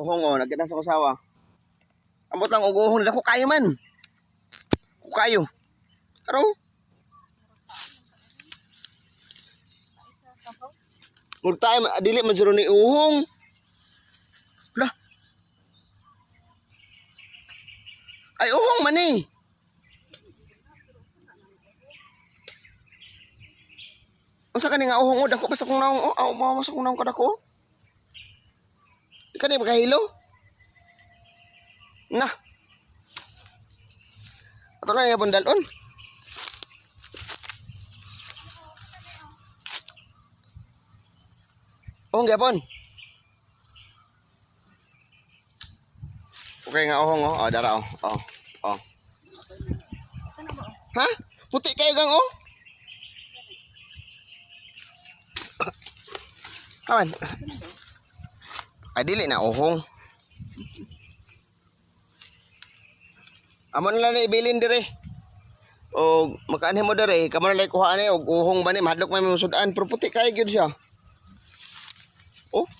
Uhong oh, nagkita sa kusawa. Ambot lang og uhong dako kayo man. Kukayo. Karo. Mur tayo dili man zero ni uhong. Lah. Ay uhong man eh. Unsa kani nga uhong dako pa sa kung naong mo sa kung naong kadako? Ikani magahilo? Nah. Ato na nga bundalon. Uhong gyapon. Okay nga uhong oh, dara oh. Oh. Ha? Puti kayo gang oh. Kaman. Ay dili na uhong. Amo na lang ibilin dire. O makaanhin mo dire, kamo na lang kuhaan ni og uhong ba ni mahadlok may musudan, pero puti kayo gyud siya. Oh.